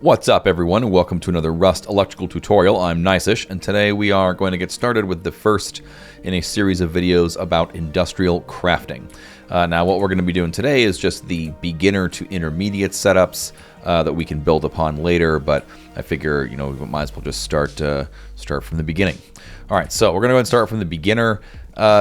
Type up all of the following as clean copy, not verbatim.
What's up, everyone, and welcome to another Rust electrical tutorial. I'm Nicish, and today we are going to get started with the first in a series of videos about industrial crafting. Now, what we're going to be doing today is just the beginner to intermediate setups that we can build upon later, but I figure, we might as well just start from the beginning. All right, so we're going to go and start from the beginner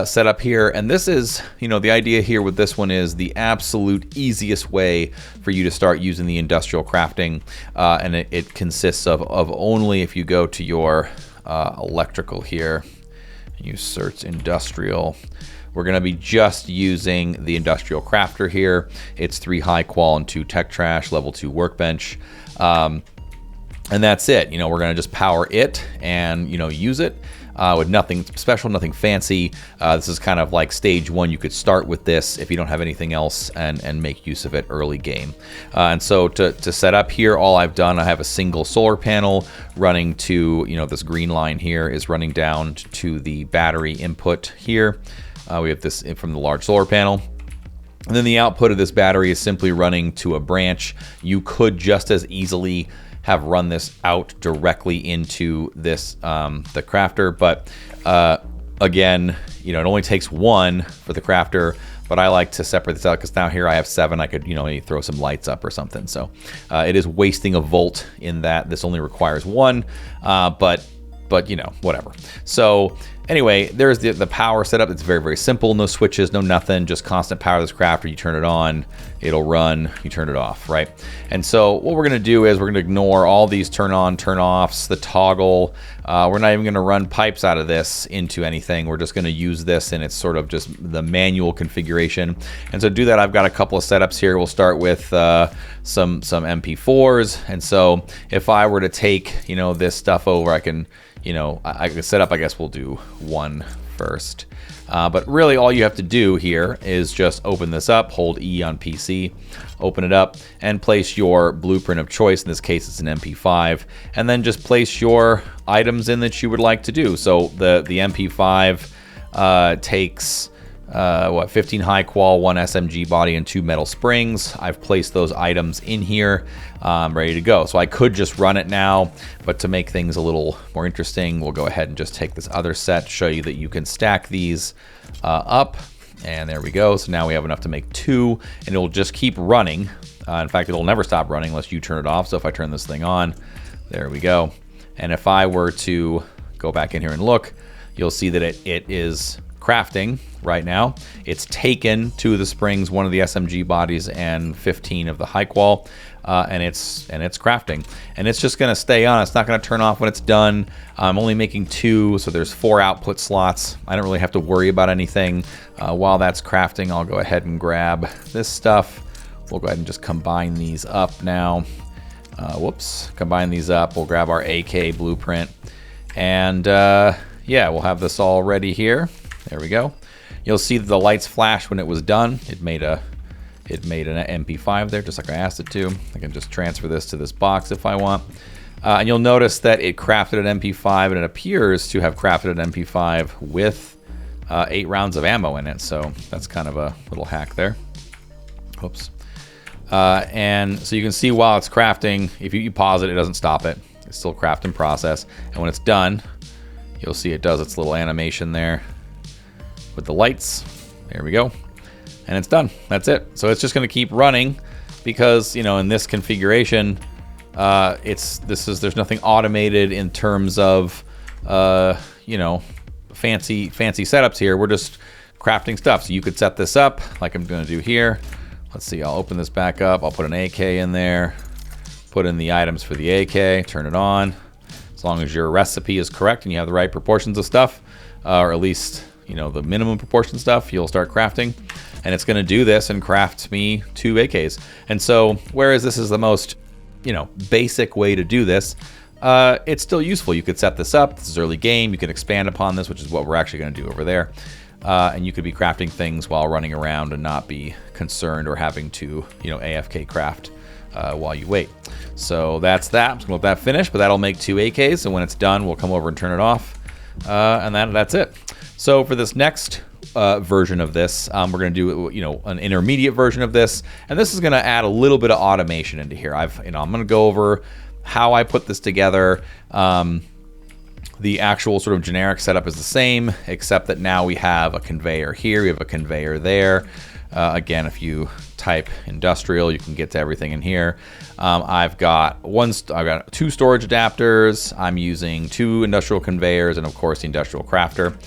setup here, and this is, the idea here with this one is the absolute easiest way for you to start using the industrial crafting, and it consists of only, if you go to your electrical here, you search industrial, we're going to be just using the industrial crafter here. It's 3 high qual and 2 tech trash, level 2 workbench, and that's it. We're going to just power it and use it. With nothing special, nothing fancy. This is kind of like stage 1. You could start with this if you don't have anything else and make use of it early game. And so to set up here, all I've done, I have a single solar panel running to, this green line here is running down to the battery input here. We have this from the large solar panel. And then the output of this battery is simply running to a branch. You could just as easily have run this out directly into this the crafter, but again, it only takes 1 for the crafter, but I like to separate this out because now here I have 7. I could maybe throw some lights up or something. So it is wasting a volt in that this only requires 1, but whatever. So anyway, there's the power setup. It's very, very simple. No switches, no nothing. Just constant power this crafter. You turn it on, it'll run. You turn it off, right? And so what we're going to do is we're going to ignore all these turn on, turn offs, the toggle. We're not even going to run pipes out of this into anything. We're just going to use this, and it's sort of just the manual configuration. And so to do that, I've got a couple of setups here. We'll start with some MP4s. And so if I were to take, this stuff over, I can I can set up, I guess we'll do 1 first. But really all you have to do here is just open this up, hold E on PC, open it up, and place your blueprint of choice. In this case, it's an MP5. And then just place your items in that you would like to do. So the MP5 takes 15 high qual, 1 SMG body, and 2 metal springs. I've placed those items in here. I'm ready to go. So I could just run it now, but to make things a little more interesting, we'll go ahead and just take this other set, show you that you can stack these up. And there we go. So now we have enough to make 2, and it'll just keep running. In fact, it'll never stop running unless you turn it off. So if I turn this thing on, there we go. And if I were to go back in here and look, you'll see that it is crafting right now. It's taken 2 of the springs, 1 of the SMG bodies, and 15 of the high qual, and it's crafting. And it's just going to stay on. It's not going to turn off when it's done. I'm only making 2, so there's 4 output slots. I don't really have to worry about anything. While that's crafting, I'll go ahead and grab this stuff. We'll go ahead and just combine these up now. Combine these up. We'll grab our AK blueprint, and yeah, we'll have this all ready here. There we go. You'll see that the lights flash when it was done. It made an MP5 there, just like I asked it to. I can just transfer this to this box if I want. And you'll notice that it crafted an MP5, and it appears to have crafted an MP5 with 8 rounds of ammo in it. So that's kind of a little hack there. Oops. And so you can see while it's crafting, if you pause it, it doesn't stop it. It's still crafting process. And when it's done, you'll see it does its little animation there with the lights. There we go. And it's done. That's it. So it's just going to keep running because, in this configuration, there's nothing automated in terms of, fancy setups here. We're just crafting stuff. So you could set this up like I'm going to do here. Let's see. I'll open this back up. I'll put an AK in there, put in the items for the AK, turn it on. As long as your recipe is correct and you have the right proportions of stuff, or at least the minimum proportion stuff, you'll start crafting, and it's going to do this and craft me 2 AKs. And so whereas this is the most basic way to do this, it's still useful. You could set this up. This is early game. You can expand upon this, which is what we're actually going to do over there, and you could be crafting things while running around and not be concerned or having to AFK craft while you wait. So that's that. I'm just going to let that finish, but that'll make 2 AKs, and when it's done, we'll come over and turn it off, and that's it. So for this next version of this. We're going to do, you know, an intermediate version of this, and this is going to add a little bit of automation into here. I'm going to go over how I put this together. The actual sort of generic setup is the same, except that now we have a conveyor here, we have a conveyor there. Again, if you type industrial, you can get to everything in here. I've got two storage adapters. I'm using 2 industrial conveyors, and of course the industrial crafter.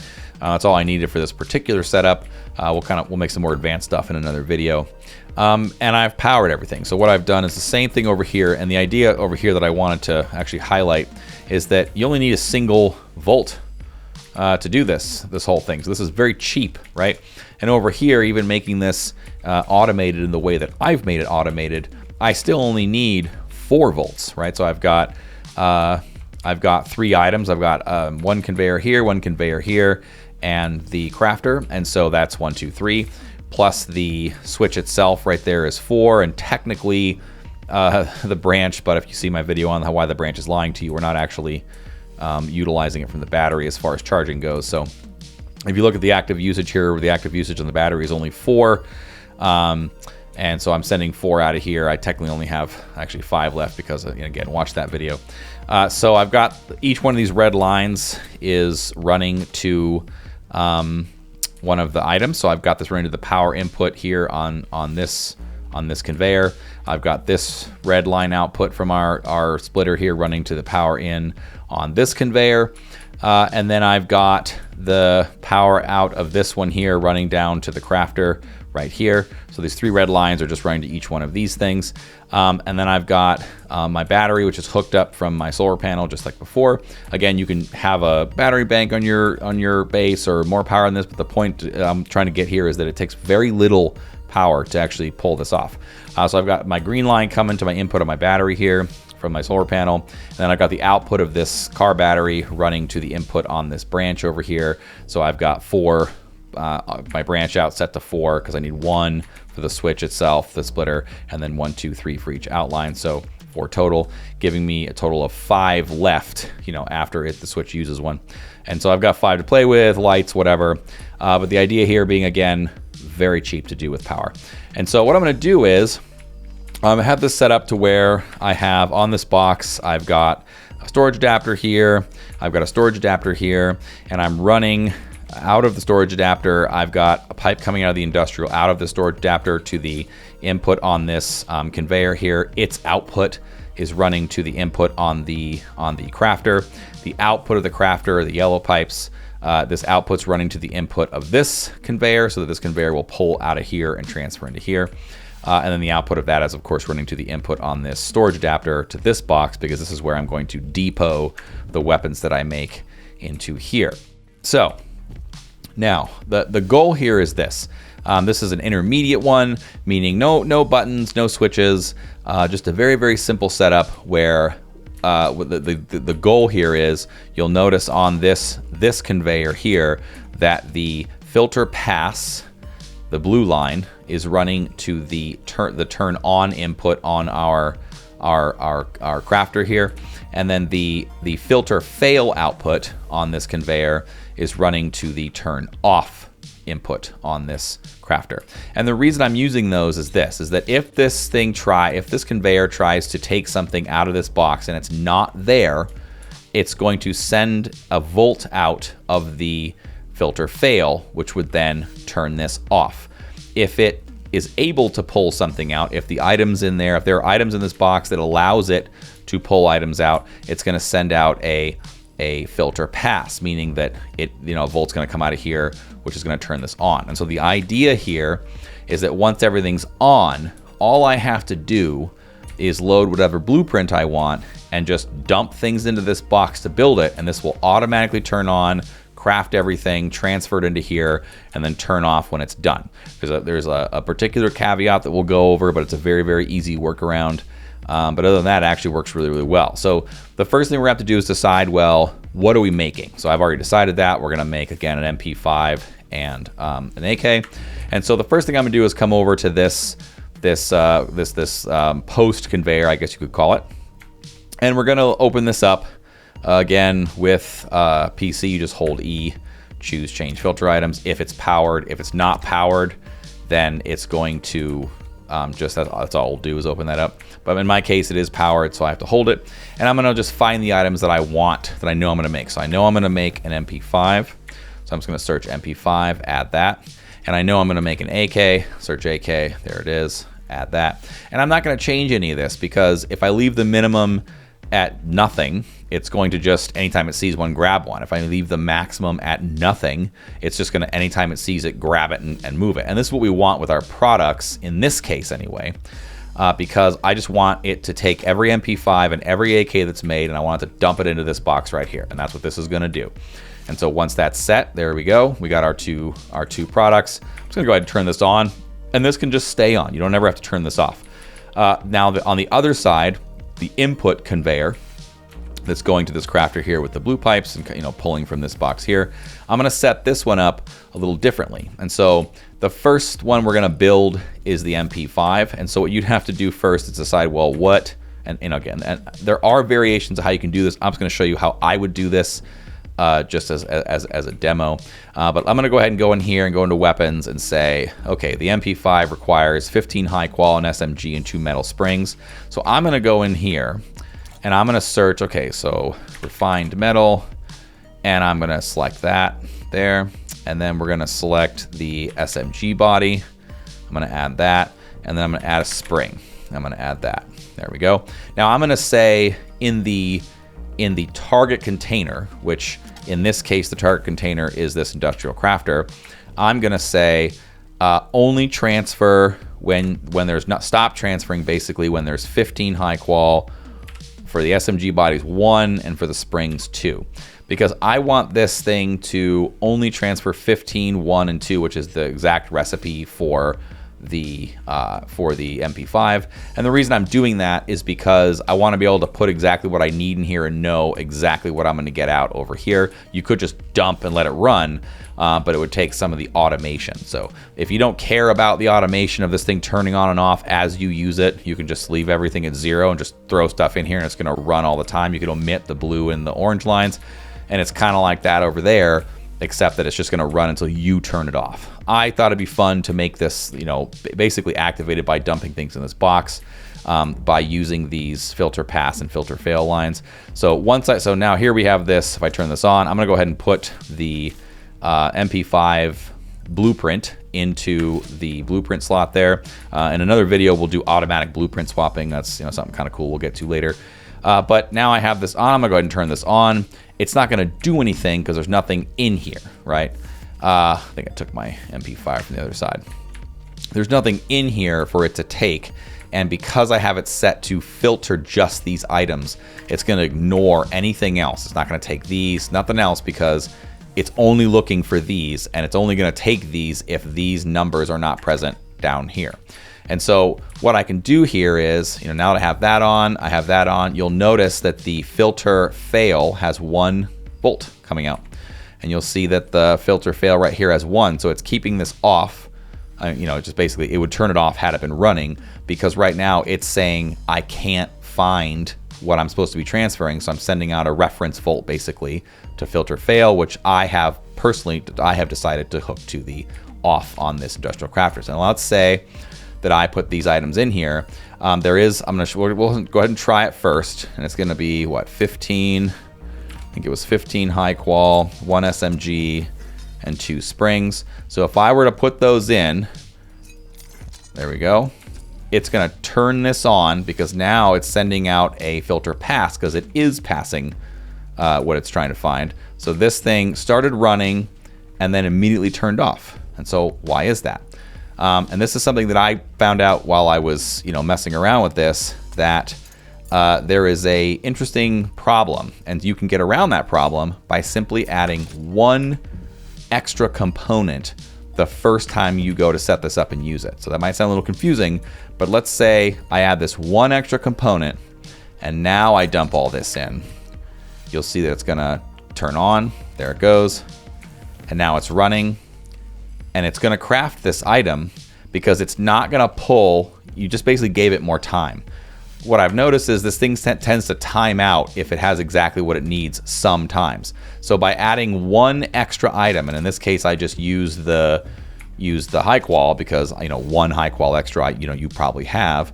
That's all I needed for this particular setup. We'll make some more advanced stuff in another video. And I've powered everything. So what I've done is the same thing over here, and the idea over here that I wanted to actually highlight is that you only need a single volt to do this whole thing. So this is very cheap, right? And over here, even making this automated in the way that I've made it automated, I still only need 4 volts, right? So I've got 3 items. I've got 1 conveyor here, 1 conveyor here, and the crafter. And so that's 1, 2, 3, plus the switch itself right there is 4, and technically the branch, but if you see my video on why the branch is lying to you, we're not actually utilizing it from the battery as far as charging goes. So if you look at the active usage here, the active usage on the battery is only 4. And so I'm sending 4 out of here. I technically only have actually 5 left because, again, watch that video. So I've got each one of these red lines is running to one of the items. So I've got this running to the power input here on this conveyor. I've got this red line output from our splitter here running to the power in on this conveyor. And then I've got the power out of this one here running down to the crafter right here. So these 3 red lines are just running to each one of these things. And then I've got my battery, which is hooked up from my solar panel, just like before. Again, you can have a battery bank on your base or more power on this, but the point I'm trying to get here is that it takes very little power to actually pull this off. So I've got my green line coming to my input of my battery here from my solar panel, and then I've got the output of this car battery running to the input on this branch over here. So I've got 4, my branch out set to 4 because I need 1 for the switch itself, the splitter, and then 1, 2, 3 for each outline. So 4 total, giving me a total of 5 left, after the switch uses 1. And so I've got 5 to play with, lights, whatever. But the idea here being, again, very cheap to do with power. And so what I'm going to do is I have this set up to where I have on this box, I've got a storage adapter here, I've got a storage adapter here, and I'm running out of the storage adapter. I've got a pipe coming out of the industrial out of the storage adapter to the input on this conveyor here. Its output is running to the input on the crafter. The output of the crafter, the yellow pipes, this output's running to the input of this conveyor, so that this conveyor will pull out of here and transfer into here. And then the output of that is, of course, running to the input on this storage adapter to this box, because this is where I'm going to depot the weapons that I make into here. So now the goal here is this. This is an intermediate one, meaning no buttons, no switches, just a very, very simple setup where the goal here is, you'll notice on this conveyor here that the filter pass, the blue line, is running to the turn on input on our crafter here, and then the filter fail output on this conveyor is running to the turn off input on this crafter. And the reason I'm using those is that if this conveyor tries to take something out of this box and it's not there, it's going to send a volt out of the filter fail, which would then turn this off. If it is able to pull something out, if there are items in this box that allows it to pull items out, it's going to send out a filter pass, meaning that a volt's going to come out of here, which is going to turn this on. And so the idea here is that once everything's on, all I have to do is load whatever blueprint I want and just dump things into this box to build it, and this will automatically turn on, craft everything, transfer it into here, and then turn off when it's done. There's a particular caveat that we'll go over, but it's a very, very easy workaround. But other than that, it actually works really, really well. So the first thing we're going to have to do is decide, well, what are we making? So I've already decided that. We're going to make, again, an MP5 and an AK. And so the first thing I'm going to do is come over to this post conveyor, I guess you could call it. And we're going to open this up. Again, with PC, you just hold E choose change filter items. If it's powered, if it's not powered, then it's going to that's all I'll do is open that up. But in my case, it is powered, so I have to hold it. And I'm gonna just find the items that I want, that I know I'm gonna make. So I know I'm gonna make an MP5. So I'm just gonna search MP5, add that. And I know I'm gonna make an AK, search AK, there it is, add that. And I'm not gonna change any of this because if I leave the minimum at nothing, it's going to just, anytime it sees one, grab one. If I leave the maximum at nothing, it's just gonna, anytime it sees it, grab it and move it. And this is what we want with our products, in this case anyway, because I just want it to take every MP5 and every AK that's made, and I want it to dump it into this box right here. And that's what this is gonna do. And so once that's set, there we go. We got our two products. I'm just gonna go ahead and turn this on, and this can just stay on. You don't ever have to turn this off. Now on the other side, the input conveyor that's going to this crafter here with the blue pipes and pulling from this box here, I'm gonna set this one up a little differently. And so the first one we're gonna build is the MP5. And so what you'd have to do first is decide, well, what, and again, and there are variations of how you can do this. I'm just gonna show you how I would do this just as a demo. But I'm gonna go ahead and go in here and go into weapons and say, okay, the MP5 requires 15 high qual, an SMG, and 2 metal springs. So I'm gonna go in here and I'm gonna search, okay, so refined metal, and I'm gonna select that there. And then we're gonna select the SMG body. I'm gonna add that, and then I'm gonna add a spring. I'm gonna add that, there we go. Now I'm gonna say in the target container, which in this case, the target container is this industrial crafter, I'm gonna say only transfer when there's not, stop transferring basically when there's 15 high qual, for the SMG bodies 1, and for the springs 2. Because I want this thing to only transfer 15, 1, and 2, which is the exact recipe for the MP5. And the reason I'm doing that is because I want to be able to put exactly what I need in here and know exactly what I'm going to get out over here. You could just dump and let it run, but it would take some of the automation. So if you don't care about the automation of this thing turning on and off as you use it, you can just leave everything at 0 and just throw stuff in here and it's going to run all the time. You can omit the blue and the orange lines, and it's kind of like that over there, except that it's just going to run until you turn it off. I thought it'd be fun to make this, basically activated by dumping things in this box, by using these filter pass and filter fail lines. So so now here we have this. If I turn this on, I'm going to go ahead and put the MP5 blueprint into the blueprint slot there. In another video, we'll do automatic blueprint swapping. That's something kind of cool we'll get to later. But now I have this on. I'm gonna go ahead and turn this on. It's not gonna do anything because there's nothing in here, right? I think I took my MP5 from the other side. There's nothing in here for it to take. And because I have it set to filter just these items, it's gonna ignore anything else. It's not gonna take these, nothing else, because it's only looking for these, and it's only gonna take these if these numbers are not present down here. And so what I can do here is, now that I have that on, you'll notice that the filter fail has 1 volt coming out. And you'll see that the filter fail right here has 1. So it's keeping this off. Just basically, it would turn it off had it been running, because right now it's saying I can't find what I'm supposed to be transferring. So I'm sending out a reference volt basically to filter fail, which I have decided to hook to the off on this industrial crafters. And let's say that I put these items in here. We'll go ahead and try it first, and it's gonna be what, 15, I think it was 15 high qual, 1 SMG, and 2 springs. So if I were to put those in, there we go, it's gonna turn this on, because now it's sending out a filter pass, because it is passing what it's trying to find. So this thing started running and then immediately turned off. And so why is that? And this is something that I found out while I was, messing around with this, that there is a interesting problem, and you can get around that problem by simply adding 1 extra component the first time you go to set this up and use it. So that might sound a little confusing, but let's say I add this 1 extra component, and now I dump all this in. You'll see that it's gonna turn on. There it goes. And now it's running. And it's going to craft this item, because it's not going to pull. You just basically gave it more time. what I've noticed is this thing tends to time out if it has exactly what it needs sometimes. So by adding one extra item, and in this case I just used the high qual because, you know, one high qual extra, you know, you probably have.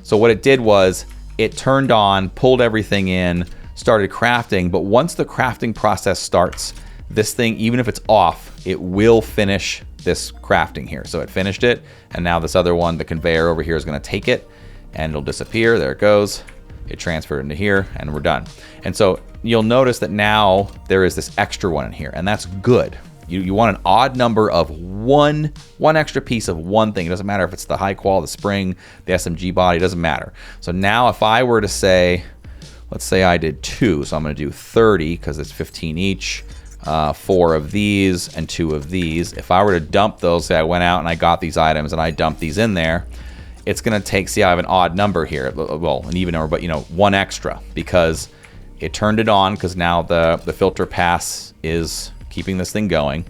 So what it did was it turned on, pulled everything in, started crafting, but once the crafting process starts, this thing, even if it's off, it will finish this crafting here. So it finished it, and now this other one, the conveyor over here, is going to take it, and it'll disappear. There it goes. It transferred into here, and we're done. And so you'll notice that now there is this extra one in here, and that's good. You want an odd number of one extra piece of one thing. It doesn't matter if it's the high qual, the spring, the SMG body, it doesn't matter. So now if I were to say, let's say I did 2, so I'm going to do 30 because it's 15 each, 4 of these and 2 of these. If I were to dump those, say I went out and I got these items and I dumped these in there, it's going to take, see, I have an odd number here, well, an even number, but, you know, 1 extra because it turned it on, because now the filter pass is keeping this thing going,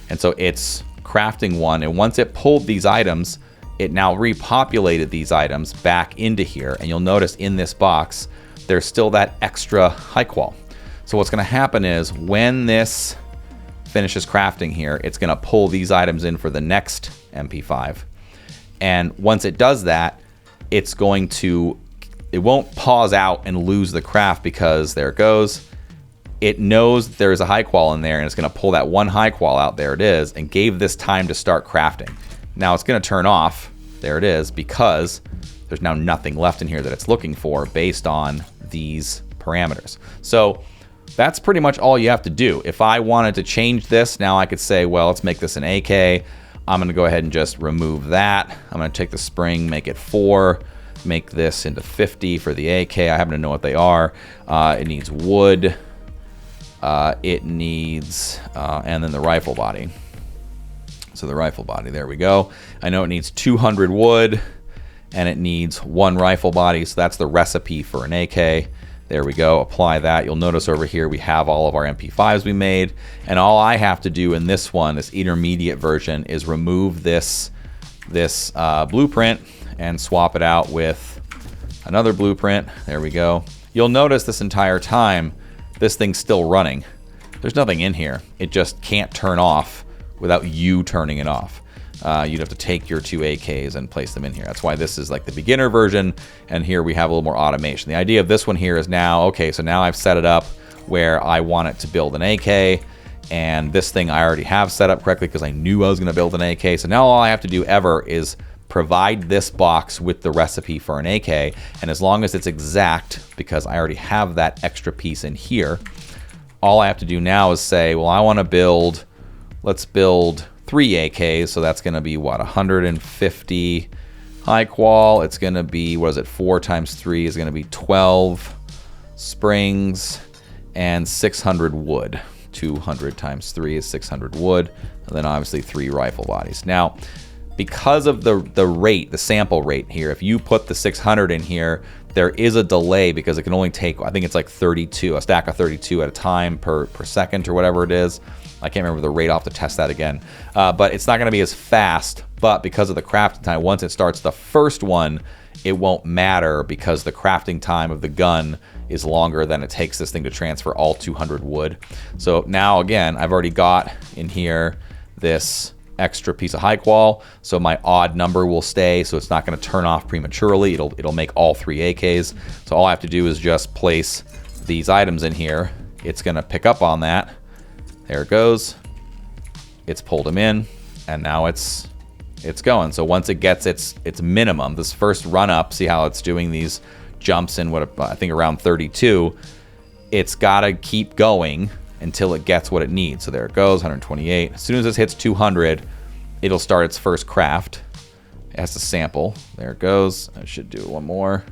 and so it's crafting 1, and once it pulled these items, it now repopulated these items back into here, and you'll notice in this box there's still that extra high qual. So what's going to happen is when this finishes crafting here, it's going to pull these items in for the next MP5, and once it does that, it's going to, it won't pause out and lose the craft, because there it goes. It knows there's a high qual in there, and it's going to pull that one high qual out. There it is, and gave this time to start crafting. Now it's going to turn off. There it is, because there's now nothing left in here that it's looking for based on these parameters. So that's pretty much all you have to do. If I wanted to change this, now I could say, well, let's make this an AK. I'm going to go ahead and just remove that. I'm going to take the spring, make it 4, make this into 50 for the AK. I happen to know what they are. It needs wood. It needs, and then the rifle body. So the rifle body, there we go. I know it needs 200 wood, and it needs 1 rifle body, so that's the recipe for an AK. There we go, apply that. You'll notice over here we have all of our MP5s we made, and all I have to do in this one, this intermediate version, is remove this blueprint and swap it out with another blueprint. There we go. You'll notice this entire time, this thing's still running. There's nothing in here. It just can't turn off without you turning it off. You'd have to take your 2 AKs and place them in here. That's why this is like the beginner version, and here we have a little more automation. The idea of this one here is now, okay, so now I've set it up where I want it to build an AK, and this thing I already have set up correctly because I knew I was going to build an AK. So now all I have to do ever is provide this box with the recipe for an AK, and as long as it's exact, because I already have that extra piece in here, all I have to do now is say, well, I want to build, let's build 3 AKs, so that's going to be what, 150 high qual. It's going to be, what is it, 4 times 3 is going to be 12 springs and 600 wood. 200 times 3 is 600 wood, and then obviously 3 rifle bodies. Now, because of the rate, the sample rate here, if you put the 600 in here, there is a delay because it can only take, I think it's like 32, a stack of 32 at a time per second or whatever it is. I can't remember the rate. I'll have to test that again. But it's not going to be as fast, but because of the crafting time, once it starts the first one, it won't matter because the crafting time of the gun is longer than it takes this thing to transfer all 200 wood. So now again, I've already got in here this extra piece of high qual, so my odd number will stay, so it's not going to turn off prematurely. It'll make all 3 AKs. So all I have to do is just place these items in here. It's going to pick up on that. There it goes. It's pulled them in, and now it's going. So once it gets its minimum, this first run up, see how it's doing these jumps in what I think around 32. It's got to keep going until it gets what it needs. So there it goes, 128. As soon as this hits 200, it'll start its first craft. It has to sample. There it goes. I should do one more.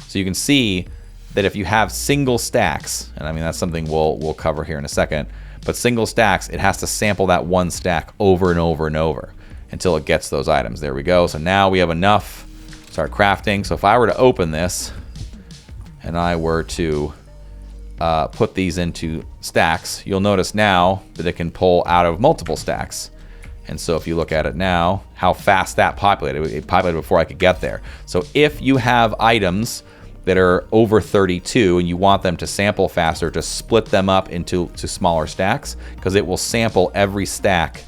So you can see that if you have single stacks, and I mean that's something we'll cover here in a second, but single stacks, it has to sample that one stack over and over and over until it gets those items. There we go. So now we have enough. Start crafting. So if I were to open this and I were to put these into stacks, you'll notice now that it can pull out of multiple stacks. And so if you look at it now, how fast that populated, it populated before I could get there. So if you have items that are over 32 and you want them to sample faster, to split them up into smaller stacks, because it will sample every stack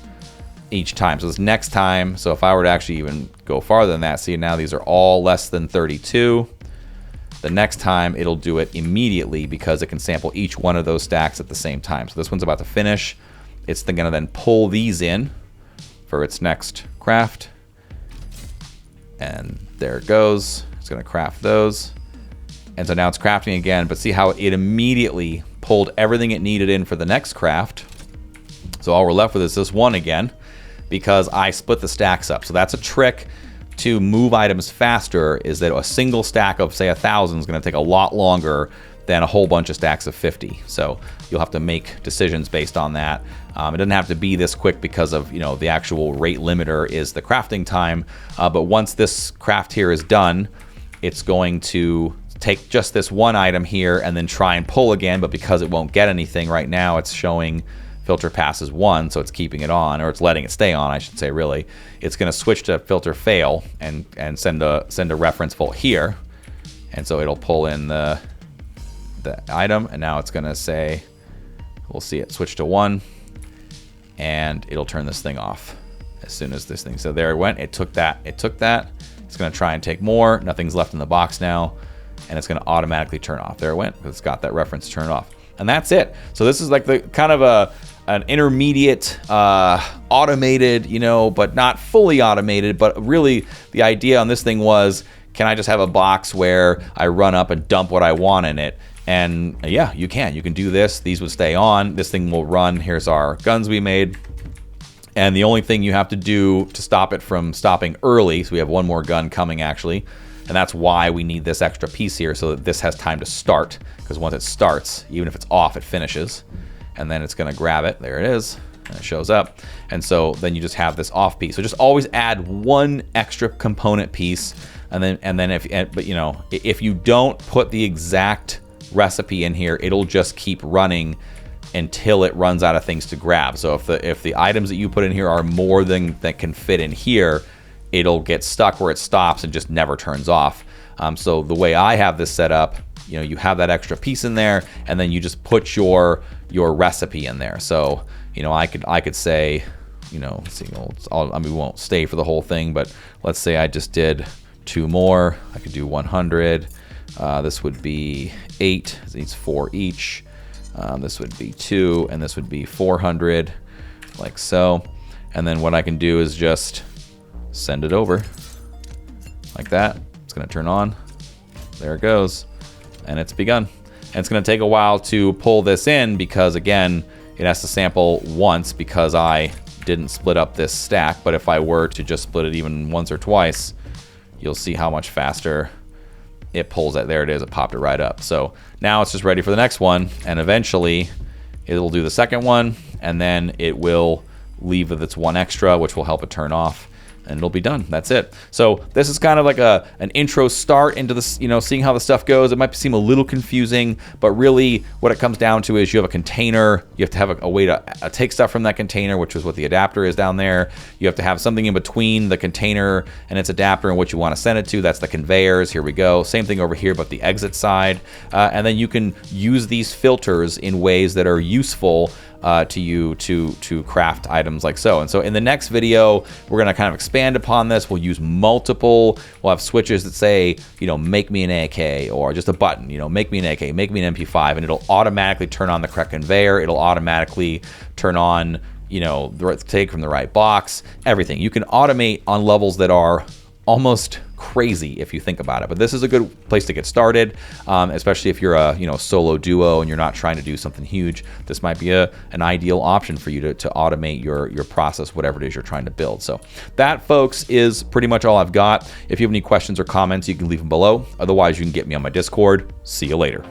each time. So this next time, so if I were to actually even go farther than that, see now these are all less than 32. The next time it'll do it immediately because it can sample each one of those stacks at the same time. So this one's about to finish. It's then gonna then pull these in for its next craft. And there it goes. It's gonna craft those. And so now it's crafting again, but see how it immediately pulled everything it needed in for the next craft. So all we're left with is this one again, because I split the stacks up. So that's a trick to move items faster, is that a single stack of say 1,000 is going to take a lot longer than a whole bunch of stacks of 50. So you'll have to make decisions based on that. It doesn't have to be this quick because of, you know, the actual rate limiter is the crafting time. But once this craft here is done, it's going to take just this one item here and then try and pull again. But because it won't get anything right now, it's showing filter passes 1, so it's keeping it on, or it's letting it stay on, I should say, really. It's going to switch to filter fail and send a reference volt here, and so it'll pull in the item, and now it's going to say, we'll see it switch to 1, and it'll turn this thing off as soon as this thing. So there it went. It took that. It's going to try and take more. Nothing's left in the box now, and it's going to automatically turn off. There it went. It's got that reference turned off. And that's it. So this is like the kind of an intermediate automated, you know, but not fully automated. But really the idea on this thing was, can I just have a box where I run up and dump what I want in it? And yeah, you can do this. These would stay on. This thing will run. Here's our guns we made. And the only thing you have to do to stop it from stopping early, so we have one more gun coming actually, and that's why we need this extra piece here, so that this has time to start, because once it starts, even if it's off, it finishes. And then it's going to grab it. There it is. And it shows up. And so then you just have this off piece. So just always add one extra component piece. And then but you know, if you don't put the exact recipe in here, it'll just keep running until it runs out of things to grab. So if the items that you put in here are more than that can fit in here, it'll get stuck where it stops and just never turns off. So the way I have this set up, you know, you have that extra piece in there, and then you just put your recipe in there. So, you know, I could say, you know, let's see, I mean, we won't stay for the whole thing, but let's say I just did 2 more. I could do 100. This would be 8. It needs 4 each. This would be 2, and this would be 400, like so. And then what I can do is just send it over like that. It's going to turn on. There it goes. And it's begun. And it's going to take a while to pull this in because, again, it has to sample once because I didn't split up this stack. But if I were to just split it even once or twice, you'll see how much faster it pulls it. There it is. It popped it right up. So now it's just ready for the next one. And eventually it'll do the second one. And then it will leave with its one extra, which will help it turn off. And it'll be done. That's it. So this is kind of like an intro start into this, you know, seeing how the stuff goes. It might seem a little confusing, but really what it comes down to is you have a container. You have to have a way to take stuff from that container, which is what the adapter is down there. You have to have something in between the container and its adapter and what you want to send it to. That's the conveyors. Here we go. Same thing over here, but the exit side. And then you can use these filters in ways that are useful to you to craft items like so. And so in the next video, we're going to kind of expand upon this. We'll use multiple, we'll have switches that say, you know, make me an AK, or just a button, you know, make me an AK, make me an MP5, and it'll automatically turn on the correct conveyor. It'll automatically turn on, you know, take from the right box, everything. You can automate on levels that are almost crazy if you think about it. But this is a good place to get started, especially if you're a, you know, solo duo and you're not trying to do something huge. This might be an ideal option for you to automate your process, whatever it is you're trying to build. So that, folks, is pretty much all I've got. If you have any questions or comments, you can leave them below. Otherwise, you can get me on my Discord. See you later.